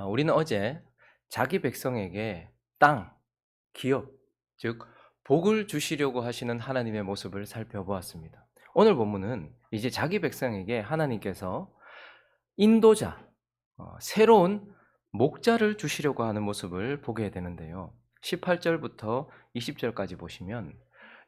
우리는 어제 자기 백성에게 땅, 기업, 즉 복을 주시려고 하시는 하나님의 모습을 살펴보았습니다. 오늘 본문은 이제 자기 백성에게 하나님께서 인도자, 새로운 목자를 주시려고 하는 모습을 보게 되는데요. 18절부터 20절까지 보시면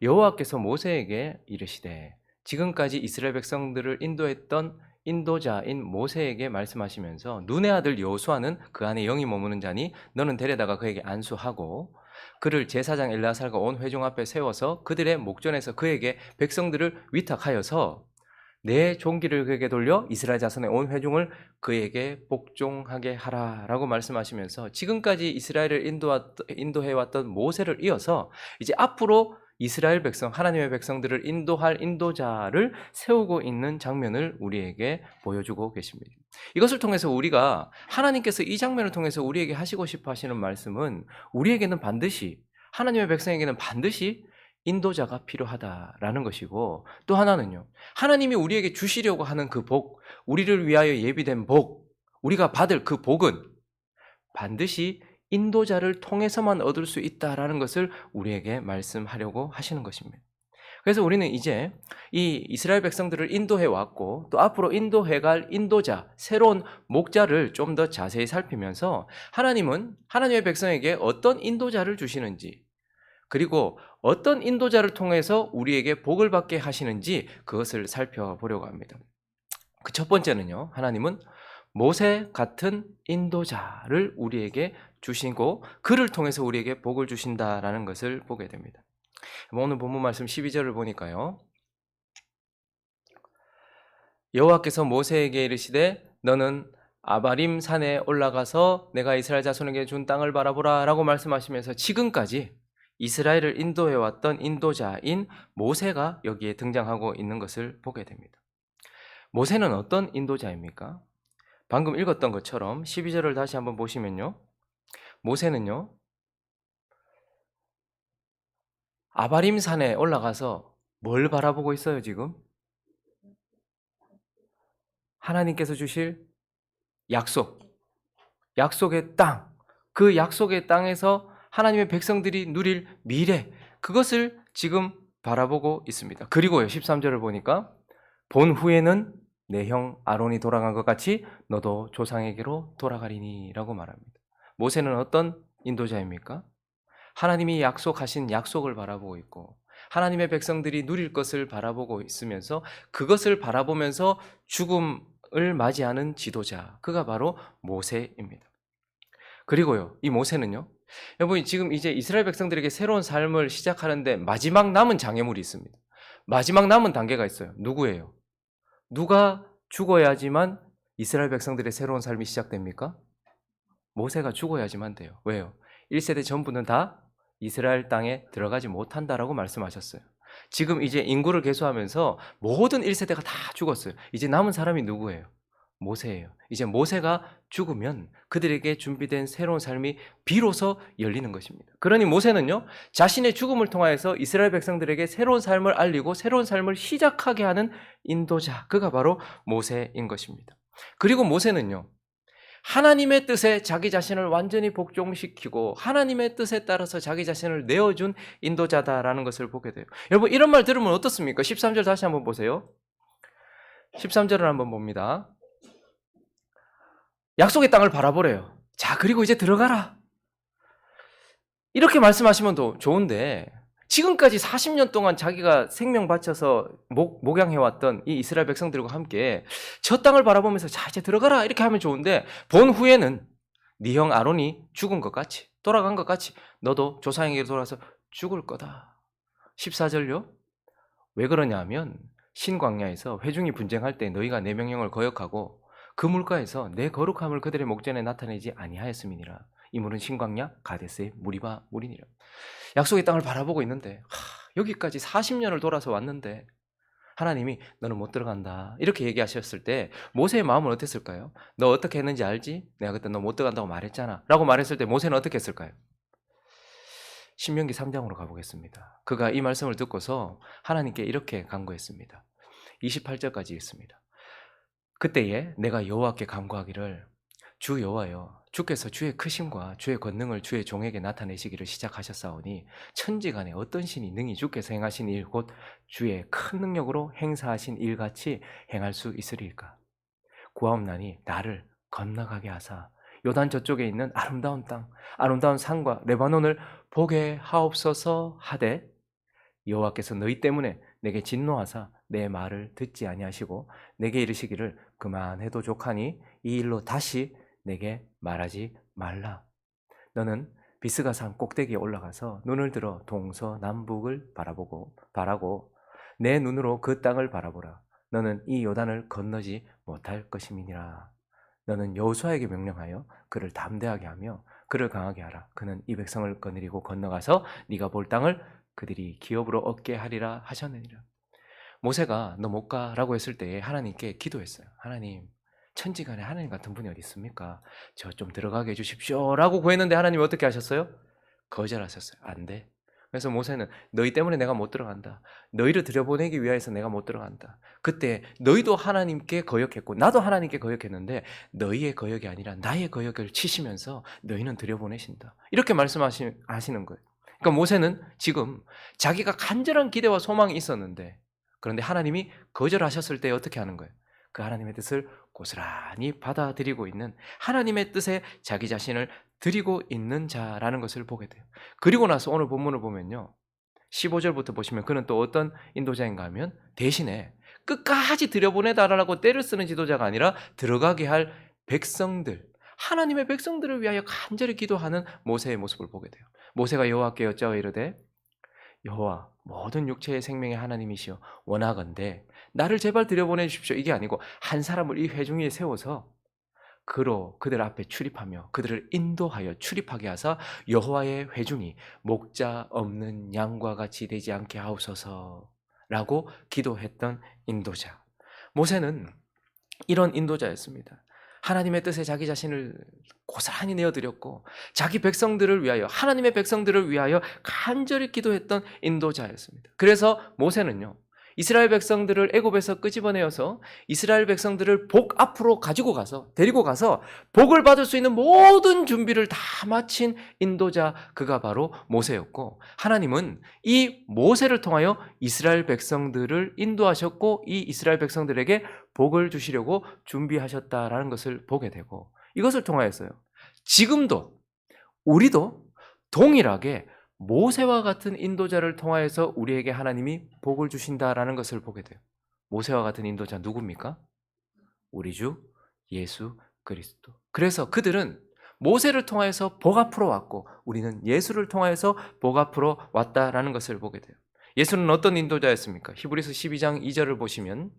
여호와께서 모세에게 이르시되 지금까지 이스라엘 백성들을 인도했던 인도자인 모세에게 말씀하시면서 눈의 아들 여호수아는 그 안에 영이 머무는 자니 너는 데려다가 그에게 안수하고 그를 제사장 엘르아살과 온 회중 앞에 세워서 그들의 목전에서 그에게 백성들을 위탁하여서 내 종기를 그에게 돌려 이스라엘 자손의 온 회중을 그에게 복종하게 하라라고 말씀하시면서 지금까지 이스라엘을 인도해왔던 모세를 이어서 이제 앞으로 이스라엘 백성, 하나님의 백성들을 인도할 인도자를 세우고 있는 장면을 우리에게 보여주고 계십니다. 이것을 통해서 우리가 하나님께서 이 장면을 통해서 우리에게 하시고 싶어 하시는 말씀은 우리에게는 반드시, 하나님의 백성에게는 반드시 인도자가 필요하다라는 것이고, 또 하나는요, 하나님이 우리에게 주시려고 하는 그 복, 우리를 위하여 예비된 복, 우리가 받을 그 복은 반드시 인도자를 통해서만 얻을 수 있다라는 것을 우리에게 말씀하려고 하시는 것입니다. 그래서 우리는 이제 이 이스라엘 백성들을 인도해 왔고 또 앞으로 인도해 갈 인도자, 새로운 목자를 좀 더 자세히 살피면서 하나님은 하나님의 백성에게 어떤 인도자를 주시는지, 그리고 어떤 인도자를 통해서 우리에게 복을 받게 하시는지 그것을 살펴보려고 합니다. 그 첫 번째는요, 하나님은 모세 같은 인도자를 우리에게 주시고 그를 통해서 우리에게 복을 주신다라는 것을 보게 됩니다. 오늘 본문 말씀 12절을 보니까요, 여호와께서 모세에게 이르시되 너는 아바림 산에 올라가서 내가 이스라엘 자손에게 준 땅을 바라보라 라고 말씀하시면서 지금까지 이스라엘을 인도해왔던 인도자인 모세가 여기에 등장하고 있는 것을 보게 됩니다. 모세는 어떤 인도자입니까? 방금 읽었던 것처럼 12절을 다시 한번 보시면요, 모세는요, 아바림 산에 올라가서 뭘 바라보고 있어요 지금? 하나님께서 주실 약속, 약속의 땅, 그 약속의 땅에서 하나님의 백성들이 누릴 미래, 그것을 지금 바라보고 있습니다. 그리고요, 13절을 보니까 본 후에는 내 형 아론이 돌아간 것 같이 너도 조상에게로 돌아가리니 라고 말합니다. 모세는 어떤 인도자입니까? 하나님이 약속하신 약속을 바라보고 있고 하나님의 백성들이 누릴 것을 바라보고 있으면서 그것을 바라보면서 죽음을 맞이하는 지도자, 그가 바로 모세입니다. 그리고요, 이 모세는요, 여러분 지금 이제 이스라엘 백성들에게 새로운 삶을 시작하는데 마지막 남은 장애물이 있습니다. 마지막 남은 단계가 있어요. 누구예요? 누가 죽어야지만 이스라엘 백성들의 새로운 삶이 시작됩니까? 모세가 죽어야지만 돼요. 왜요? 1세대 전부는 다 이스라엘 땅에 들어가지 못한다라고 말씀하셨어요. 지금 이제 인구를 계수하면서 모든 1세대가 다 죽었어요. 이제 남은 사람이 누구예요? 모세예요. 이제 모세가 죽으면 그들에게 준비된 새로운 삶이 비로소 열리는 것입니다. 그러니 모세는요, 자신의 죽음을 통하여서 이스라엘 백성들에게 새로운 삶을 알리고 새로운 삶을 시작하게 하는 인도자, 그가 바로 모세인 것입니다. 그리고 모세는요, 하나님의 뜻에 자기 자신을 완전히 복종시키고 하나님의 뜻에 따라서 자기 자신을 내어준 인도자다라는 것을 보게 돼요. 여러분 이런 말 들으면 어떻습니까? 13절 다시 한번 보세요. 13절을 한번 봅니다. 약속의 땅을 바라보래요. 자, 그리고 이제 들어가라. 이렇게 말씀하시면 더 좋은데 지금까지 40년 동안 자기가 생명 바쳐서 목양해왔던 이 이스라엘 백성들과 함께 저 땅을 바라보면서 자, 이제 들어가라 이렇게 하면 좋은데 본 후에는 네 형 아론이 죽은 것 같이, 돌아간 것 같이 너도 조상에게 돌아서 죽을 거다. 14절요. 왜 그러냐 하면 신광야에서 회중이 분쟁할 때 너희가 내 명령을 거역하고 그 물가에서 내 거룩함을 그들의 목전에 나타내지 아니하였음이니라. 이 물은 신광야 가데스의 무리바 물이니라. 약속의 땅을 바라보고 있는데 여기까지 40년을 돌아서 왔는데 하나님이 너는 못 들어간다 이렇게 얘기하셨을 때 모세의 마음은 어땠을까요? 너 어떻게 했는지 알지? 내가 그때 너 못 들어간다고 말했잖아 라고 말했을 때 모세는 어떻게 했을까요? 신명기 3장으로 가보겠습니다. 그가 이 말씀을 듣고서 하나님께 이렇게 간구했습니다. 28절까지 읽습니다. 그때에 내가 여호와께 간구하기를 주 여호와여, 주께서 주의 크심과 주의 권능을 주의 종에게 나타내시기를 시작하셨사오니 천지간에 어떤 신이 능히 주께서 행하신 일 곧 주의 큰 능력으로 행사하신 일같이 행할 수 있으리이까. 구하옵나니 나를 건너가게 하사 요단 저쪽에 있는 아름다운 땅, 아름다운 산과 레바논을 보게 하옵소서 하되, 여호와께서 너희 때문에 내게 진노하사 내 말을 듣지 아니하시고 내게 이르시기를 그만해도 족하니 이 일로 다시 내게 말하지 말라. 너는 비스가산 꼭대기에 올라가서 눈을 들어 동서남북을 바라고 내 눈으로 그 땅을 바라보라. 너는 이 요단을 건너지 못할 것임이니라. 너는 여호수아에게 명령하여 그를 담대하게 하며 그를 강하게 하라. 그는 이 백성을 거느리고 건너가서 네가 볼 땅을 그들이 기업으로 얻게 하리라 하셨느니라. 모세가 너 못 가라고 했을 때에 하나님께 기도했어요. 하나님, 천지간에 하나님 같은 분이 어디 있습니까? 저 좀 들어가게 해주십시오 라고 구했는데 하나님이 어떻게 하셨어요? 거절하셨어요. 안 돼. 그래서 모세는 너희 때문에 내가 못 들어간다. 너희를 들여보내기 위하여서 내가 못 들어간다. 그때 너희도 하나님께 거역했고 나도 하나님께 거역했는데 너희의 거역이 아니라 나의 거역을 치시면서 너희는 들여보내신다. 이렇게 말씀하시는 거예요. 그러니까 모세는 지금 자기가 간절한 기대와 소망이 있었는데, 그런데 하나님이 거절하셨을 때 어떻게 하는 거예요? 그 하나님의 뜻을 고스란히 받아들이고 있는, 하나님의 뜻에 자기 자신을 드리고 있는 자라는 것을 보게 돼요. 그리고 나서 오늘 본문을 보면요, 15절부터 보시면 그는 또 어떤 인도자인가 하면 대신에 끝까지 들여보내달라고 때를 쓰는 지도자가 아니라 들어가게 할 백성들, 하나님의 백성들을 위하여 간절히 기도하는 모세의 모습을 보게 돼요. 모세가 여호와께 여짜와 이르되, 여호와 모든 육체의 생명의 하나님이시여 원하건대 나를 제발 들여보내 주십시오. 이게 아니고 한 사람을 이 회중 위에 세워서 그들 앞에 출입하며 그들을 인도하여 출입하게 하사 여호와의 회중이 목자 없는 양과 같이 되지 않게 하옵소서라고 기도했던 인도자. 모세는 이런 인도자였습니다. 하나님의 뜻에 자기 자신을 고스란히 내어드렸고 자기 백성들을 위하여, 하나님의 백성들을 위하여 간절히 기도했던 인도자였습니다. 그래서 모세는요, 이스라엘 백성들을 애굽에서 끄집어내어서 이스라엘 백성들을 복 앞으로 데리고 가서 복을 받을 수 있는 모든 준비를 다 마친 인도자, 그가 바로 모세였고, 하나님은 이 모세를 통하여 이스라엘 백성들을 인도하셨고 이 이스라엘 백성들에게 복을 주시려고 준비하셨다라는 것을 보게 되고, 이것을 통하여서요, 지금도 우리도 동일하게 모세와 같은 인도자를 통하여서 우리에게 하나님이 복을 주신다라는 것을 보게 돼요. 모세와 같은 인도자 누굽니까? 우리 주 예수 그리스도. 그래서 그들은 모세를 통하여서 복 앞으로 왔고 우리는 예수를 통하여서 복 앞으로 왔다라는 것을 보게 돼요. 예수는 어떤 인도자였습니까? 히브리서 12장 2절을 보시면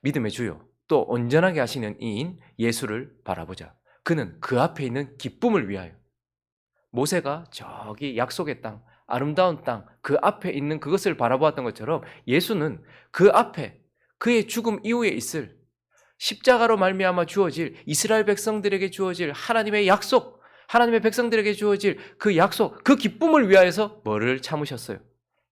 믿음의 주요 또 온전하게 하시는 이인 예수를 바라보자. 그는 그 앞에 있는 기쁨을 위하여, 모세가 저기 약속의 땅, 아름다운 땅, 그 앞에 있는 그것을 바라보았던 것처럼 예수는 그 앞에 그의 죽음 이후에 있을 십자가로 말미암아 주어질 이스라엘 백성들에게 주어질 하나님의 약속, 하나님의 백성들에게 주어질 그 약속, 그 기쁨을 위하여서 뭐를 참으셨어요?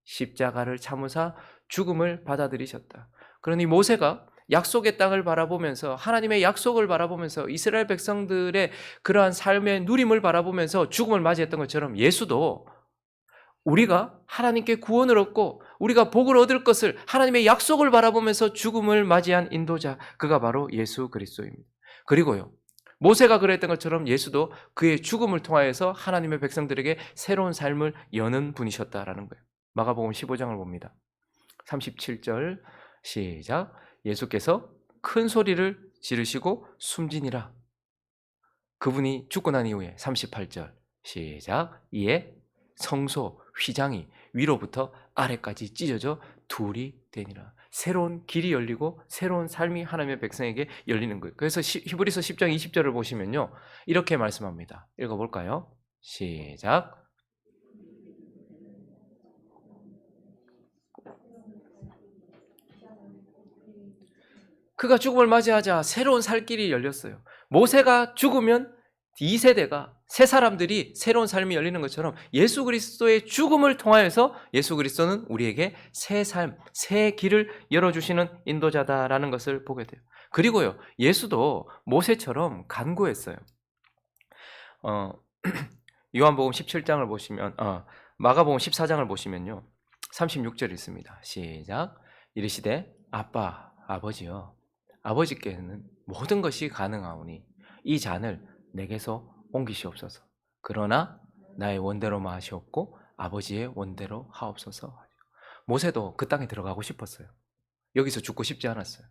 십자가를 참으사 죽음을 받아들이셨다. 그러니 모세가 약속의 땅을 바라보면서, 하나님의 약속을 바라보면서, 이스라엘 백성들의 그러한 삶의 누림을 바라보면서 죽음을 맞이했던 것처럼 예수도 우리가 하나님께 구원을 얻고 우리가 복을 얻을 것을, 하나님의 약속을 바라보면서 죽음을 맞이한 인도자, 그가 바로 예수 그리스도입니다. 그리고요, 모세가 그랬던 것처럼 예수도 그의 죽음을 통하여서 하나님의 백성들에게 새로운 삶을 여는 분이셨다라는 거예요. 마가복음 15장을 봅니다. 37절 시작. 예수께서 큰 소리를 지르시고 숨지니라. 그분이 죽고 난 이후에 38절 시작. 이에 성소 휘장이 위로부터 아래까지 찢어져 둘이 되니라. 새로운 길이 열리고 새로운 삶이 하나님의 백성에게 열리는 거예요. 그래서 히브리서 10장 20절을 보시면요, 이렇게 말씀합니다. 읽어볼까요? 시작. 그가 죽음을 맞이하자 새로운 살 길이 열렸어요. 모세가 죽으면 이 세대가 새 사람들이 새로운 삶이 열리는 것처럼 예수 그리스도의 죽음을 통하여서 예수 그리스도는 우리에게 새 삶, 새 길을 열어주시는 인도자다라는 것을 보게 돼요. 그리고요, 예수도 모세처럼 간구했어요. 어, 요한복음 17장을 보시면, 마가복음 14장을 보시면요, 36절 있습니다. 시작. 이르시되 아빠, 아버지여, 아버지께는 모든 것이 가능하오니 이 잔을 내게서 옮기시옵소서. 그러나 나의 원대로 마시옵고 아버지의 원대로 하옵소서. 모세도 그 땅에 들어가고 싶었어요. 여기서 죽고 싶지 않았어요.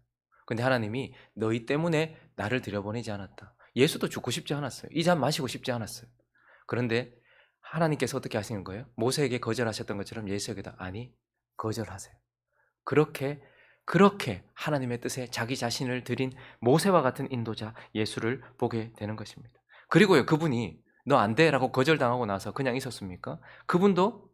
근데 하나님이 너희 때문에 나를 들여보내지 않았다. 예수도 죽고 싶지 않았어요. 이 잔 마시고 싶지 않았어요. 그런데 하나님께서 어떻게 하시는 거예요? 모세에게 거절하셨던 것처럼 예수에게도 아니, 거절하세요. 그렇게 하나님의 뜻에 자기 자신을 드린 모세와 같은 인도자 예수를 보게 되는 것입니다. 그리고요, 그분이 너 안 돼 라고 거절당하고 나서 그냥 있었습니까? 그분도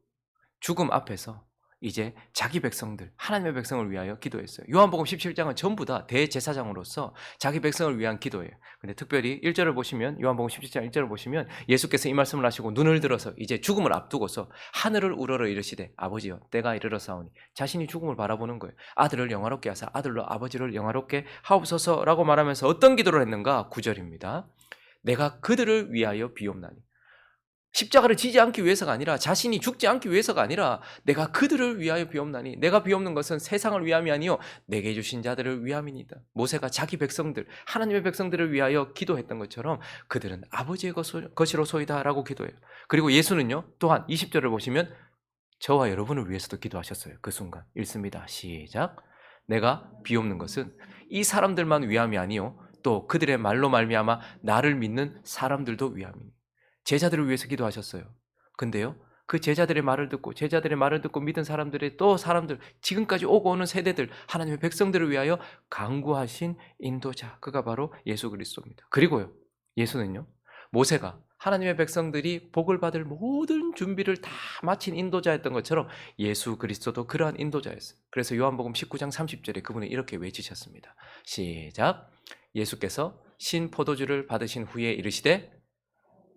죽음 앞에서 이제 자기 백성들, 하나님의 백성을 위하여 기도했어요. 요한복음 17장은 전부 다 대제사장으로서 자기 백성을 위한 기도예요. 근데 특별히 1절을 보시면, 요한복음 17장 1절을 보시면 예수께서 이 말씀을 하시고 눈을 들어서 이제 죽음을 앞두고서 하늘을 우러러 이르시되 아버지여 때가 이르렀사오니, 자신이 죽음을 바라보는 거예요. 아들을 영화롭게 하사 아들로 아버지를 영화롭게 하옵소서라고 말하면서 어떤 기도를 했는가? 9절입니다. 내가 그들을 위하여 비옵나니, 십자가를 지지 않기 위해서가 아니라, 자신이 죽지 않기 위해서가 아니라 내가 그들을 위하여 비옵나니, 내가 비옵는 것은 세상을 위함이 아니요 내게 주신 자들을 위함이니이다. 모세가 자기 백성들, 하나님의 백성들을 위하여 기도했던 것처럼 그들은 아버지의 것이로소이다 라고 기도해요. 그리고 예수는요, 또한 20절을 보시면 저와 여러분을 위해서도 기도하셨어요. 그 순간 읽습니다. 시작. 내가 비옵는 것은 이 사람들만 위함이 아니요 또 그들의 말로 말미암아 나를 믿는 사람들도 위함이니. 제자들을 위해서 기도하셨어요. 근데요, 그 제자들의 말을 듣고 믿은 사람들의 또 사람들, 지금까지 오고 오는 세대들, 하나님의 백성들을 위하여 간구하신 인도자, 그가 바로 예수 그리스도입니다. 그리고요, 예수는요, 모세가 하나님의 백성들이 복을 받을 모든 준비를 다 마친 인도자였던 것처럼 예수 그리스도도 그러한 인도자였어요. 그래서 요한복음 19장 30절에 그분은 이렇게 외치셨습니다. 시작. 예수께서 신 포도주를 받으신 후에 이르시되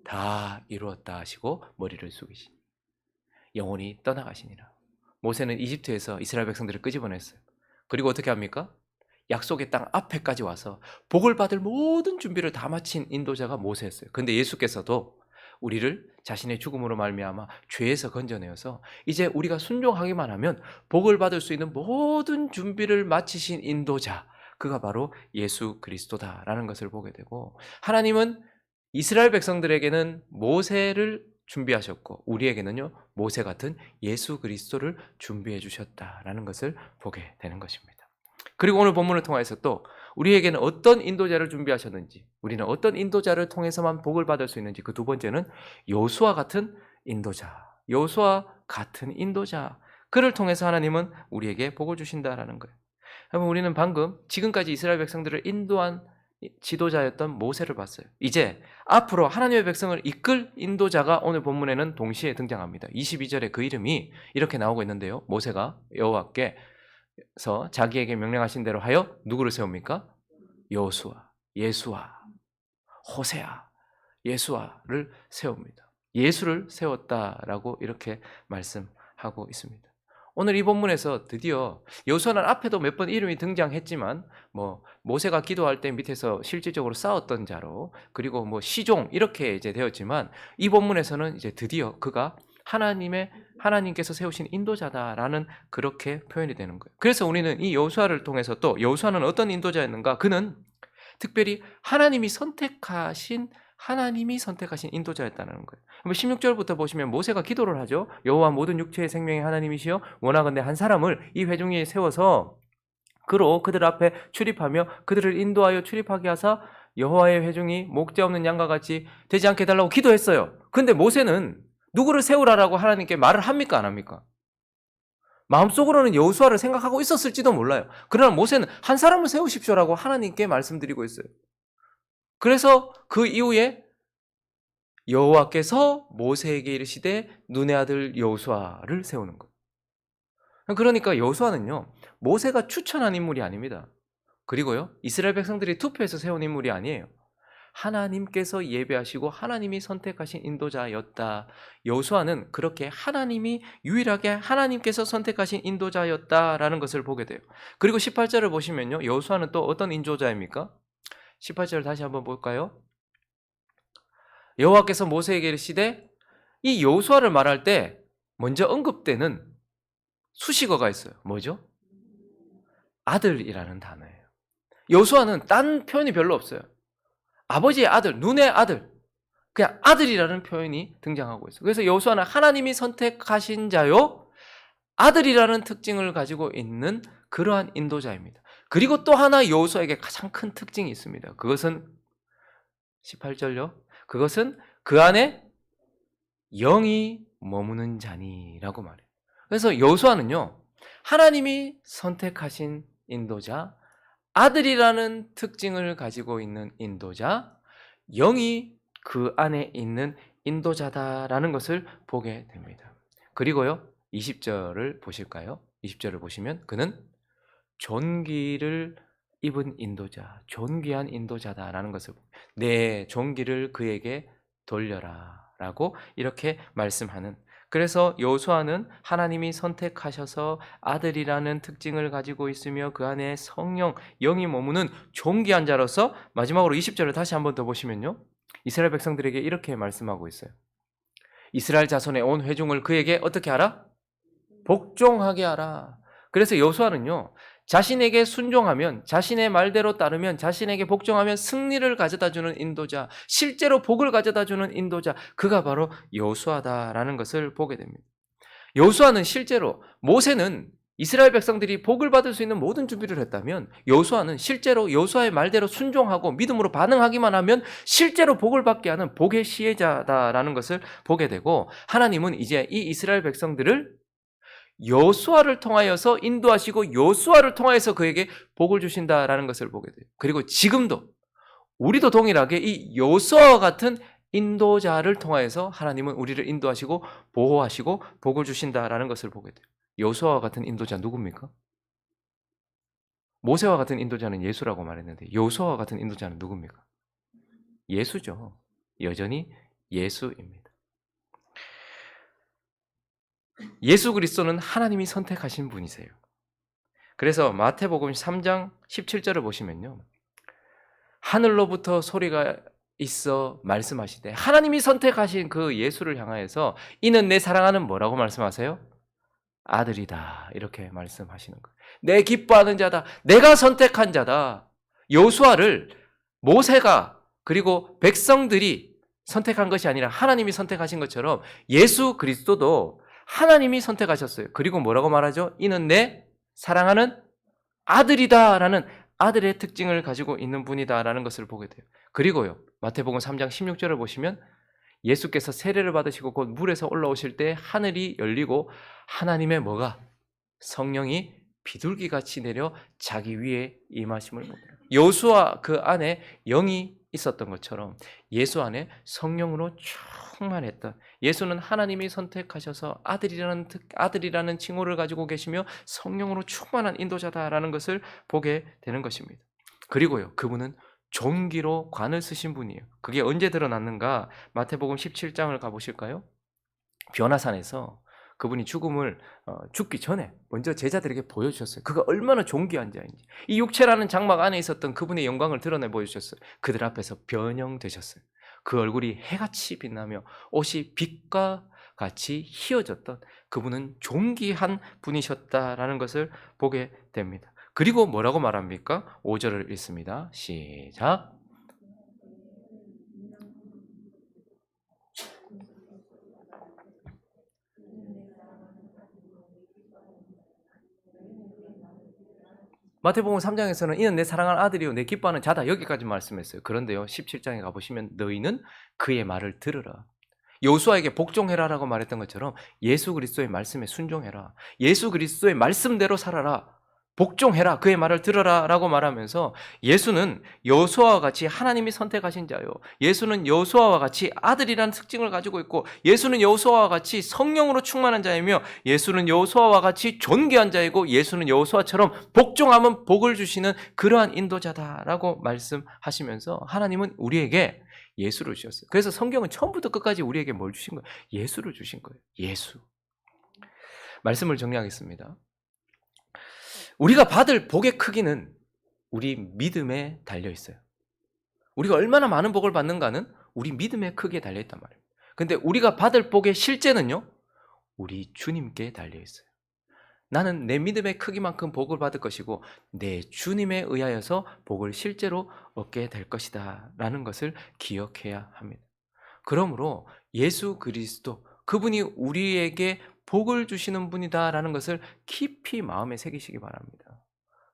다 이루었다 하시고 머리를 숙이시니 영혼이 떠나가시니라. 모세는 이집트에서 이스라엘 백성들을 끄집어냈어요. 그리고 어떻게 합니까? 약속의 땅 앞에까지 와서 복을 받을 모든 준비를 다 마친 인도자가 모세였어요. 그런데 예수께서도 우리를 자신의 죽음으로 말미암아 죄에서 건져내어서 이제 우리가 순종하기만 하면 복을 받을 수 있는 모든 준비를 마치신 인도자, 그가 바로 예수 그리스도다라는 것을 보게 되고, 하나님은 이스라엘 백성들에게는 모세를 준비하셨고 우리에게는요 모세 같은 예수 그리스도를 준비해 주셨다라는 것을 보게 되는 것입니다. 그리고 오늘 본문을 통해서 또 우리에게는 어떤 인도자를 준비하셨는지, 우리는 어떤 인도자를 통해서만 복을 받을 수 있는지, 그 두 번째는 여호수아 같은 인도자, 그를 통해서 하나님은 우리에게 복을 주신다라는 거예요. 여러분, 우리는 방금 지금까지 이스라엘 백성들을 인도한 지도자였던 모세를 봤어요. 이제 앞으로 하나님의 백성을 이끌 인도자가 오늘 본문에는 동시에 등장합니다. 22절에 그 이름이 이렇게 나오고 있는데요, 모세가 여호와께서 자기에게 명령하신 대로 하여 누구를 세웁니까? 여호수아, 예수아, 호세아, 예수아를 세웁니다. 예수를 세웠다라고 이렇게 말씀하고 있습니다. 오늘 이 본문에서 드디어 여호수아는 앞에도 몇 번 이름이 등장했지만 모세가 기도할 때 밑에서 실질적으로 싸웠던 자로, 그리고 시종 이렇게 이제 되었지만, 이 본문에서는 이제 드디어 그가 하나님께서 세우신 인도자다라는 그렇게 표현이 되는 거예요. 그래서 우리는 이 여호수아를 통해서 또 여호수아는 어떤 인도자였는가? 그는 특별히 하나님이 선택하신 인도자였다는 거예요. 16절부터 보시면 모세가 기도를 하죠. 여호와 모든 육체의 생명의 하나님이시여, 원하건대 한 사람을 이 회중 위에 세워서 그로 그들 앞에 출입하며 그들을 인도하여 출입하게 하사 여호와의 회중이 목자 없는 양과 같이 되지 않게 해달라고 기도했어요. 근데 모세는 누구를 세우라라고 하나님께 말을 합니까, 안 합니까? 마음속으로는 여호수아를 생각하고 있었을지도 몰라요. 그러나 모세는 한 사람을 세우십시오라고 하나님께 말씀드리고 있어요. 그래서 그 이후에 여호와께서 모세에게 이르시되 눈의 아들 여호수아를 세우는 거예요. 그러니까 여호수아는요, 모세가 추천한 인물이 아닙니다. 그리고요, 이스라엘 백성들이 투표해서 세운 인물이 아니에요. 하나님께서 예배하시고 하나님이 선택하신 인도자였다. 여호수아는 그렇게 하나님이 유일하게 하나님께서 선택하신 인도자였다라는 것을 보게 돼요. 그리고 18절을 보시면요. 여호수아는 또 어떤 인도자입니까? 18절 다시 한번 볼까요? 여호와께서 모세에게 이르시되, 이 여호수아를 말할 때 먼저 언급되는 수식어가 있어요. 뭐죠? 아들이라는 단어예요. 여호수아는 딴 표현이 별로 없어요. 아버지의 아들, 눈의 아들, 그냥 아들이라는 표현이 등장하고 있어요. 그래서 여호수아는 하나님이 선택하신 자요, 아들이라는 특징을 가지고 있는 그러한 인도자입니다. 그리고 또 하나 여호수아에게 가장 큰 특징이 있습니다. 그것은 18절요. 그것은 그 안에 영이 머무는 자니라고 말해요. 그래서 여호수아는요, 하나님이 선택하신 인도자, 아들이라는 특징을 가지고 있는 인도자, 영이 그 안에 있는 인도자다라는 것을 보게 됩니다. 그리고요, 20절을 보실까요? 20절을 보시면 그는 존귀를 입은 인도자, 존귀한 인도자다라는 것을, 내 존귀를 그에게 돌려라 라고 이렇게 말씀하는, 그래서 여호수아는 하나님이 선택하셔서 아들이라는 특징을 가지고 있으며 그 안에 성령, 영이 머무는 존귀한 자로서, 마지막으로 20절을 다시 한번 더 보시면요, 이스라엘 백성들에게 이렇게 말씀하고 있어요. 이스라엘 자손의 온 회중을 그에게 어떻게 하라? 복종하게 하라. 그래서 여호수아는요, 자신에게 순종하면, 자신의 말대로 따르면, 자신에게 복종하면 승리를 가져다주는 인도자, 실제로 복을 가져다주는 인도자, 그가 바로 여호수아다라는 것을 보게 됩니다. 여호수아는 실제로, 모세는 이스라엘 백성들이 복을 받을 수 있는 모든 준비를 했다면, 여호수아는 실제로 여호수아의 말대로 순종하고 믿음으로 반응하기만 하면 실제로 복을 받게 하는 복의 시혜자다라는 것을 보게 되고, 하나님은 이제 이 이스라엘 백성들을 여호수아를 통하여서 인도하시고 여호수아를 통하여서 그에게 복을 주신다라는 것을 보게 돼요. 그리고 지금도 우리도 동일하게 이 여호수아와 같은 인도자를 통하여서 하나님은 우리를 인도하시고 보호하시고 복을 주신다라는 것을 보게 돼요. 여호수아와 같은 인도자 누굽니까? 모세와 같은 인도자는 예수라고 말했는데, 여호수아와 같은 인도자는 누굽니까? 예수죠. 여전히 예수입니다. 예수 그리스도는 하나님이 선택하신 분이세요. 그래서 마태복음 3장 17절을 보시면요, 하늘로부터 소리가 있어 말씀하시되, 하나님이 선택하신 그 예수를 향하여서 이는 내 사랑하는 뭐라고 말씀하세요? 아들이다, 이렇게 말씀하시는 거예요. 내 기뻐하는 자다, 내가 선택한 자다. 여호수아를 모세가 그리고 백성들이 선택한 것이 아니라 하나님이 선택하신 것처럼 예수 그리스도도 하나님이 선택하셨어요. 그리고 뭐라고 말하죠? 이는 내 사랑하는 아들이다라는 아들의 특징을 가지고 있는 분이다라는 것을 보게 돼요. 그리고요, 마태복음 3장 16절을 보시면 예수께서 세례를 받으시고 곧 물에서 올라오실 때 하늘이 열리고 하나님의 뭐가? 성령이 비둘기같이 내려 자기 위에 임하심을 보게 돼요. 여호수아 그 안에 영이 있었던 것처럼 예수 안에 성령으로 충만했던, 예수는 하나님이 선택하셔서 아들이라는 칭호를 가지고 계시며 성령으로 충만한 인도자다라는 것을 보게 되는 것입니다. 그리고요, 그분은 존귀로 관을 쓰신 분이에요. 그게 언제 드러났는가? 마태복음 17장을 가보실까요? 변화산에서 그분이 죽기 전에 먼저 제자들에게 보여주셨어요. 그가 얼마나 존귀한 자인지. 이 육체라는 장막 안에 있었던 그분의 영광을 드러내 보여주셨어요. 그들 앞에서 변형되셨어요. 그 얼굴이 해같이 빛나며 옷이 빛과 같이 희어졌던 그분은 존귀한 분이셨다라는 것을 보게 됩니다. 그리고 뭐라고 말합니까? 5절을 읽습니다. 시작. 마태복음 3장에서는 이는 내 사랑하는 아들이요 내 기뻐하는 자다, 여기까지 말씀했어요. 그런데요, 17장에 가보시면 너희는 그의 말을 들으라. 여호수아에게 복종해라라고 말했던 것처럼 예수 그리스도의 말씀에 순종해라. 예수 그리스도의 말씀대로 살아라. 복종해라, 그의 말을 들어라 라고 말하면서 예수는 여호수아와 같이 하나님이 선택하신 자요, 예수는 여호수아와 같이 아들이라는 특징을 가지고 있고, 예수는 여호수아와 같이 성령으로 충만한 자이며, 예수는 여호수아와 같이 존귀한 자이고, 예수는 여호수아처럼 복종하면 복을 주시는 그러한 인도자다라고 말씀하시면서 하나님은 우리에게 예수를 주셨어요. 그래서 성경은 처음부터 끝까지 우리에게 뭘 주신 거예요? 예수를 주신 거예요. 예수. 말씀을 정리하겠습니다. 우리가 받을 복의 크기는 우리 믿음에 달려 있어요. 우리가 얼마나 많은 복을 받는가는 우리 믿음의 크기에 달려 있단 말이에요. 근데 우리가 받을 복의 실제는요, 우리 주님께 달려 있어요. 나는 내 믿음의 크기만큼 복을 받을 것이고 내 주님에 의하여서 복을 실제로 얻게 될 것이다 라는 것을 기억해야 합니다. 그러므로 예수 그리스도, 그분이 우리에게 복을 주시는 분이다라는 것을 깊이 마음에 새기시기 바랍니다.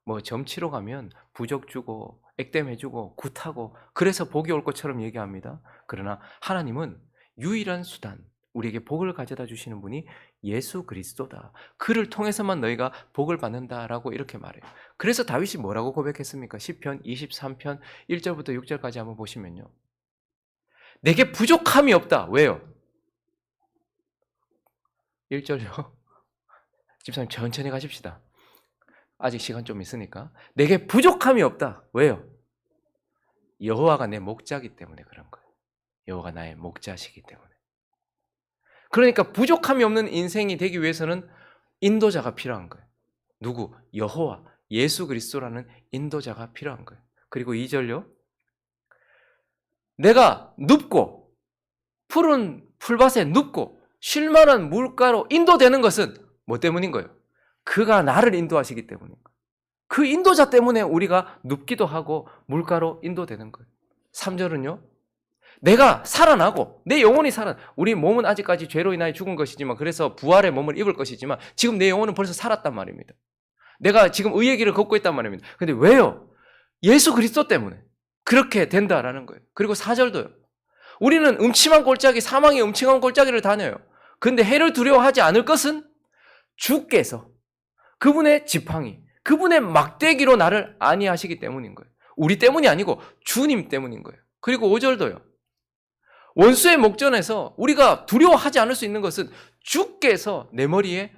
뭐 점치러 가면 부적 주고 액땜해 주고 굿하고 그래서 복이 올 것처럼 얘기합니다. 그러나 하나님은 유일한 수단, 우리에게 복을 가져다 주시는 분이 예수 그리스도다. 그를 통해서만 너희가 복을 받는다라고 이렇게 말해요. 그래서 다윗이 뭐라고 고백했습니까? 시편 23편 1절부터 6절까지 한번 보시면요, 내게 부족함이 없다. 왜요? 1절요. 집사님 천천히 가십시다. 아직 시간 좀 있으니까. 내게 부족함이 없다. 왜요? 여호와가 내 목자이기 때문에 그런 거예요. 여호와가 나의 목자시기 때문에. 그러니까 부족함이 없는 인생이 되기 위해서는 인도자가 필요한 거예요. 누구? 여호와, 예수 그리스도라는 인도자가 필요한 거예요. 그리고 2절요. 내가 눕고 푸른 풀밭에 눕고 쉴만한 물가로 인도되는 것은 뭐 때문인 거예요? 그가 나를 인도하시기 때문인 거예요. 그 인도자 때문에 우리가 눕기도 하고 물가로 인도되는 거예요. 3절은요. 내가 살아나고 내 영혼이 우리 몸은 아직까지 죄로 인하여 죽은 것이지만, 그래서 부활의 몸을 입을 것이지만 지금 내 영혼은 벌써 살았단 말입니다. 내가 지금 의의 길을 걷고 있단 말입니다. 근데 왜요? 예수 그리스도 때문에 그렇게 된다라는 거예요. 그리고 4절도요. 우리는 음침한 골짜기, 사망의 음침한 골짜기를 다녀요. 근데 해를 두려워하지 않을 것은 주께서, 그분의 지팡이, 그분의 막대기로 나를 안위하시기 때문인 거예요. 우리 때문이 아니고 주님 때문인 거예요. 그리고 5절도요. 원수의 목전에서 우리가 두려워하지 않을 수 있는 것은 주께서 내 머리에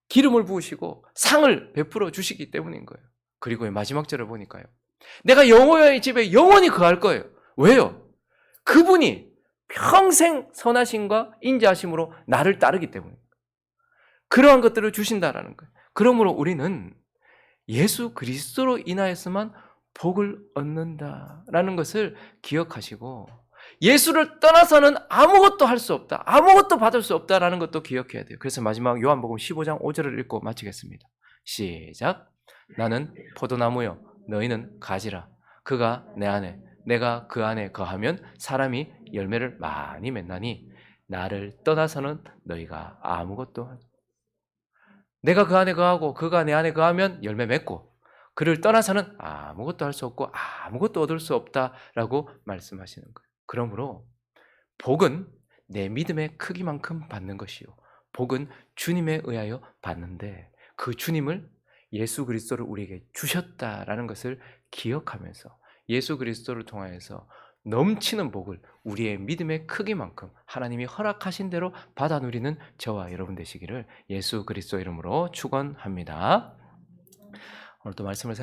기름을 부으시고 상을 베풀어 주시기 때문인 거예요. 그리고 마지막 절을 보니까요. 내가 여호와의 집에 영원히 거할 거예요. 왜요? 그분이 평생 선하심과 인자하심으로 나를 따르기 때문에 그러한 것들을 주신다라는 거예요. 그러므로 우리는 예수 그리스도로 인하여서만 복을 얻는다라는 것을 기억하시고, 예수를 떠나서는 아무것도 할 수 없다, 아무것도 받을 수 없다라는 것도 기억해야 돼요. 그래서 마지막 요한복음 15장 5절을 읽고 마치겠습니다. 시작. 나는 포도나무요 너희는 가지라. 그가 내 안에 내가 그 안에 거하면 사람이 열매를 많이 맺나니 나를 떠나서는 너희가 아무것도 하지. 내가 그 안에 거하고 그가 내 안에 거하면 열매 맺고, 그를 떠나서는 아무것도 할 수 없고 아무것도 얻을 수 없다라고 말씀하시는 거예요. 그러므로 복은 내 믿음의 크기만큼 받는 것이요, 복은 주님에 의하여 받는데 그 주님을, 예수 그리스도를 우리에게 주셨다라는 것을 기억하면서 예수 그리스도를 통하여서 넘치는 복을 우리의 믿음의 크기만큼 하나님이 허락하신 대로 받아 누리는 저와 여러분 되시기를 예수 그리스도 이름으로 축원합니다. 오늘 또 말씀을